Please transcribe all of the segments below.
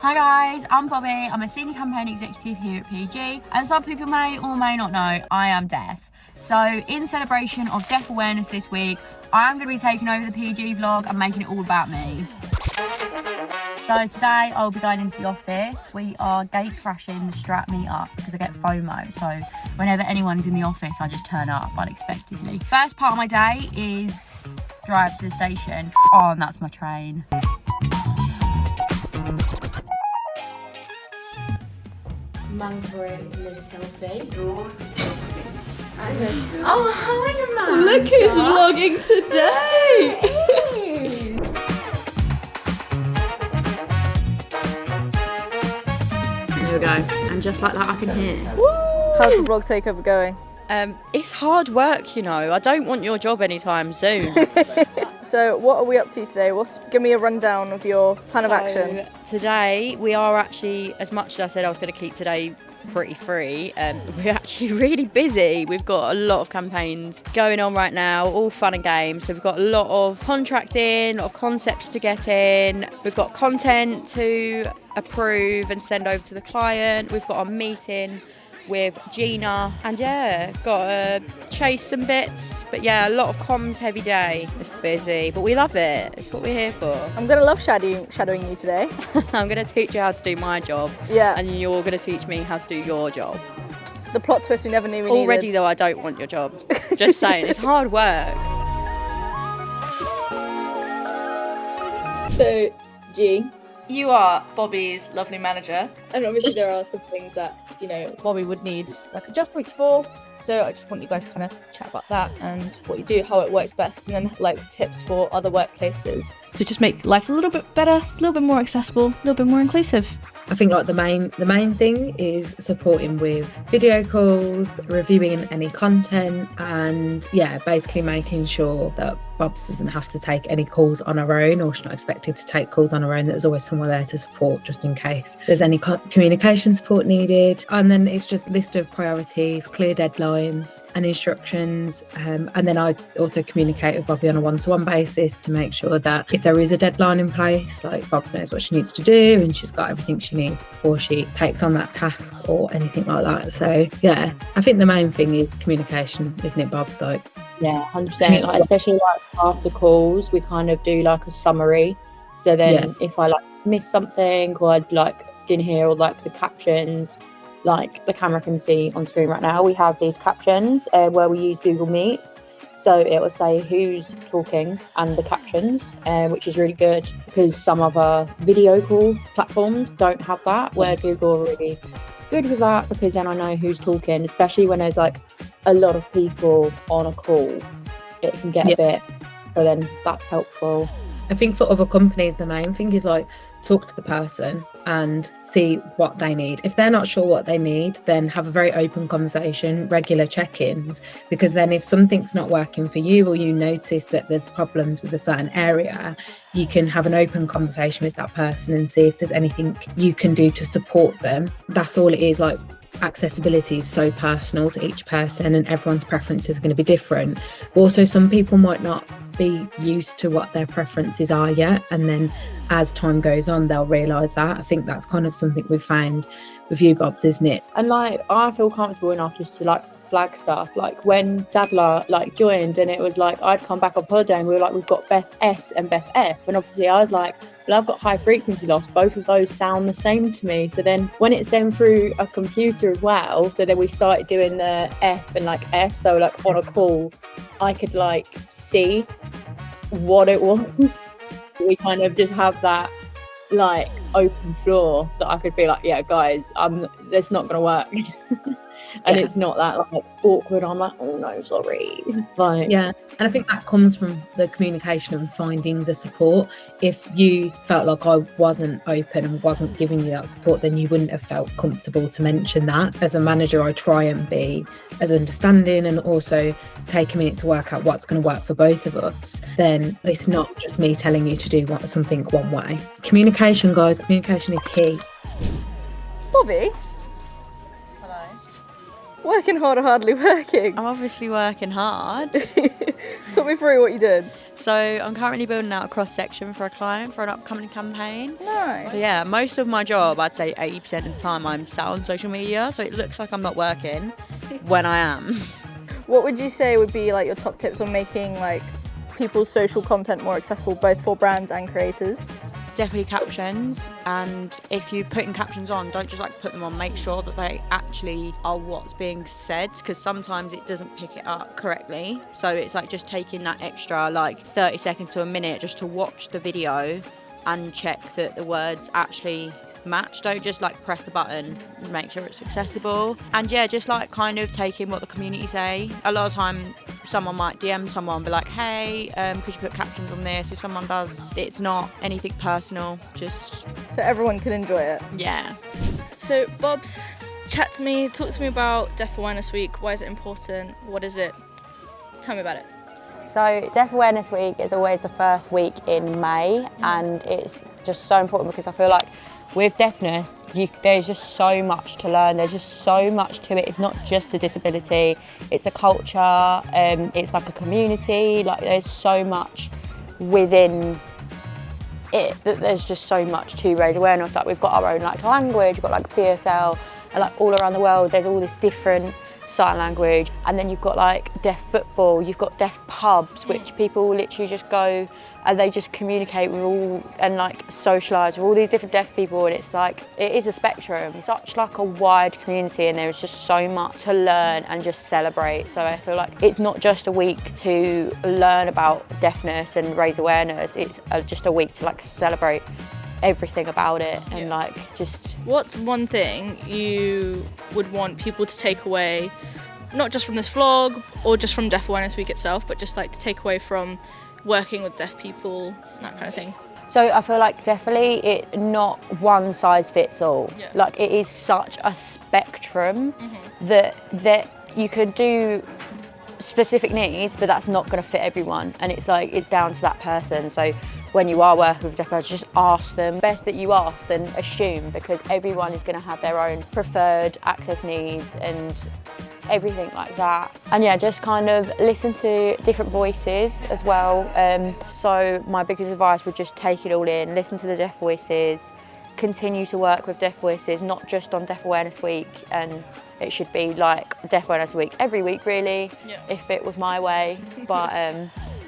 Hi guys, I'm Bobbie. I'm a senior campaign executive here at PG, and some people may or may not know I am deaf. So in celebration of deaf awareness this week, I'm going to be taking over the PG vlog and making it all about me. So today I'll be going into the office. We are gate crashing the strap meet up because I get FOMO. So whenever anyone's in the office, I just turn up unexpectedly. First part of my day is drive to the station. Oh, and that's my train. Mum's very little selfie. Oh, hi, Mum. Look who's vlogging today. There we go. And just like that, I can hear. Woo! How's the vlog takeover going? It's hard work, you know. I don't want your job anytime soon. So what are we up to today? Give me a rundown of your plan of action. Today we are actually, as much as I said I was going to keep today pretty free, we're actually really busy. We've got a lot of campaigns going on right now, all fun and games. So we've got a lot of contracting, a lot of concepts to get in. We've got content to approve and send over to the client. We've got a meeting with Gina, and yeah, got to chase some bits, but yeah, a lot of comms heavy day. It's busy, but we love it. It's what we're here for. I'm gonna love shadowing you today. I'm gonna teach you how to do my job, yeah, and you're gonna teach me how to do your job. The plot twist we never knew we needed. Already though, I don't want your job. Just saying, it's hard work. So, G, you are Bobbie's lovely manager, and obviously there are some things that, you know, Bobbie would need like adjustments for. So I just want you guys to kind of chat about that and what you do, how it works best, and then like tips for other workplaces to just make life a little bit better, a little bit more accessible, a little bit more inclusive. I think like the main thing is supporting with video calls, reviewing any content, and yeah, basically making sure that Bobs doesn't have to take any calls on her own, or she's not expected to take calls on her own. There's always someone there to support just in case there's any communication support needed. And then it's just a list of priorities, clear deadlines and instructions. And then I also communicate with Bobbie on a one-to-one basis to make sure that if there is a deadline in place, like Bobs knows what she needs to do and she's got everything she needs before she takes on that task or anything like that. So yeah, I think the main thing is communication, isn't it, Bobs? Like, yeah, 100%. Like, especially like after calls, we kind of do like a summary. So then if I like miss something or I like didn't hear or like the captions, like the camera can see on screen right now, we have these captions where we use Google Meets. So it will say who's talking and the captions, which is really good because some other video call platforms don't have that, where Google are really good with that, because then I know who's talking, especially when there's like a lot of people on a call. It can get a bit, so then that's helpful. I think for other companies, the main thing is like talk to the person and see what they need. If they're not sure what they need, then have a very open conversation, regular check-ins, because then if something's not working for you or you notice that there's problems with a certain area, you can have an open conversation with that person and see if there's anything you can do to support them. That's all it is. Like, accessibility is so personal to each person and everyone's preferences are going to be different. Also, some people might not be used to what their preferences are yet, and then as time goes on they'll realise that. I think that's kind of something we've found with you, Bobs, isn't it? And like, I feel comfortable enough just to like flag stuff, like when Dadler like joined and it was like I'd come back on holiday and we were like, we've got Beth S and Beth F, and obviously I was like, well, I've got high frequency loss, both of those sound the same to me. So then when it's then through a computer as well, so then we started doing the F and like F, so like on a call I could like see what it was. We kind of just have that like open floor that I could be like, yeah guys, that's not gonna work. And it's not that like awkward. I'm like, oh no, sorry. Like, yeah, and I think that comes from the communication and finding the support. If you felt like I wasn't open and wasn't giving you that support, then you wouldn't have felt comfortable to mention that. As a manager, I try and be as understanding and also take a minute to work out what's going to work for both of us. Then it's not just me telling you to do something one way. Communication, guys, communication is key. Bobbie? Working hard or hardly working? I'm obviously working hard. Talk me through what you did. So I'm currently building out a cross-section for a client for an upcoming campaign. Nice. So yeah, most of my job, I'd say 80% of the time I'm sat on social media, so it looks like I'm not working when I am. What would you say would be like your top tips on making like people's social content more accessible, both for brands and creators? Definitely captions, and if you're putting captions on, don't just like put them on, make sure that they actually are what's being said, because sometimes it doesn't pick it up correctly. So it's like just taking that extra like 30 seconds to a minute just to watch the video and check that the words actually match. Don't just like press the button, make sure it's accessible. And yeah, just like kind of taking what the community say. A lot of time someone might DM someone, be like, hey, could you put captions on this? If someone does, it's not anything personal, just So everyone can enjoy it. yeah. So Bobs, talk to me about Deaf Awareness Week. Why is it important? What is it? Tell me about it. So Deaf Awareness Week is always the first week in May, and it's just so important because I feel like with deafness, there's just so much to learn. There's just so much to it. It's not just a disability, it's a culture, it's like a community. Like there's so much within it that there's just so much to raise awareness. Like we've got our own like language, we've got like PSL, and like all around the world there's all this different sign language, and then you've got like deaf football, you've got deaf pubs which people literally just go and they just communicate with all and like socialise with all these different deaf people, and it's like it is a spectrum, such like a wide community, and there's just so much to learn and just celebrate. So I feel like it's not just a week to learn about deafness and raise awareness, it's just a week to like celebrate everything about it and like just. What's one thing you would want people to take away, not just from this vlog or just from Deaf Awareness Week itself, but just like to take away from working with deaf people, that kind of thing? So I feel like definitely it not one size fits all. Yeah. Like it is such a spectrum that you could do specific needs, but that's not going to fit everyone, and it's like it's down to that person. So when you are working with deaf people, just ask them. Best that you ask than assume, because everyone is going to have their own preferred access needs and everything like that. And yeah, just kind of listen to different voices as well. So my biggest advice would just take it all in, listen to the deaf voices, continue to work with deaf voices, not just on Deaf Awareness Week, and it should be like Deaf Awareness Week every week really, if it was my way.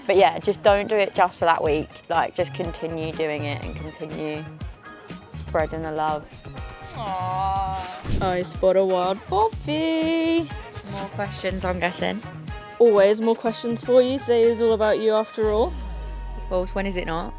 But yeah, just don't do it just for that week. Like just continue doing it and continue spreading the love. Aww. I spot a wild Bobbie. More questions, I'm guessing. Always more questions for you. Today is all about you after all. Of course, when is it not?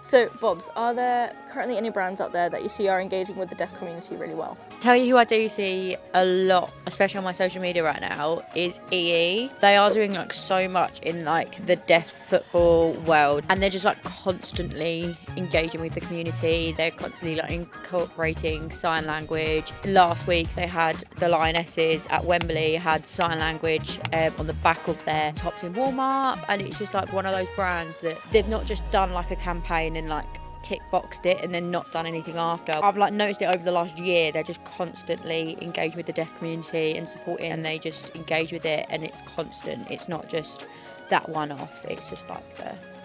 So, Bobs, are there currently any brands out there that you see are engaging with the deaf community really well? Tell you who I do see a lot, especially on my social media right now, is EE. They are doing like so much in like the deaf football world, and they're just like constantly engaging with the community. They're constantly like incorporating sign language. Last week they had the Lionesses at Wembley had sign language on the back of their tops in warm up, and it's just like one of those brands that they've not just done like a campaign and like tick boxed it and then not done anything after. I've like noticed it over the last year. They're just constantly engaged with the deaf community and supporting, and they just engage with it, and it's constant. It's not just that one off, it's just like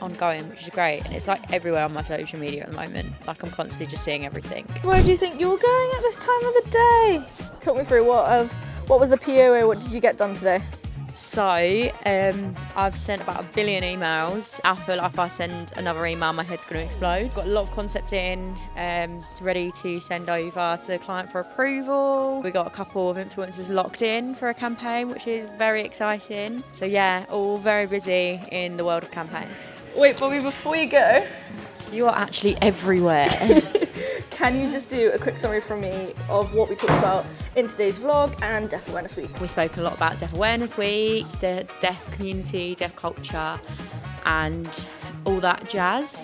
ongoing, which is great. And it's like everywhere on my social media at the moment. Like I'm constantly just seeing everything. Where do you think you're going at this time of the day? Talk me through what was the POA, what did you get done today? So I've sent about 1 billion emails. I feel like if I send another email, my head's going to explode. Got a lot of concepts in. It's ready to send over to the client for approval. We got a couple of influencers locked in for a campaign, which is very exciting. So yeah, all very busy in the world of campaigns. Wait, Bobbie, before you go, you are actually everywhere. can you just do a quick summary from me of what we talked about in today's vlog and Deaf Awareness Week? We spoke a lot about Deaf Awareness Week, the deaf community, deaf culture, and all that jazz.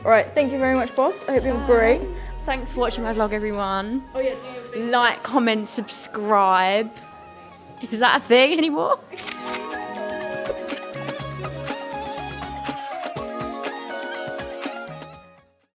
Right, thank you very much, Bobs. I hope you have a great. Thanks for watching my vlog, everyone. Oh yeah, do your big Like, comment, subscribe. Is that a thing anymore?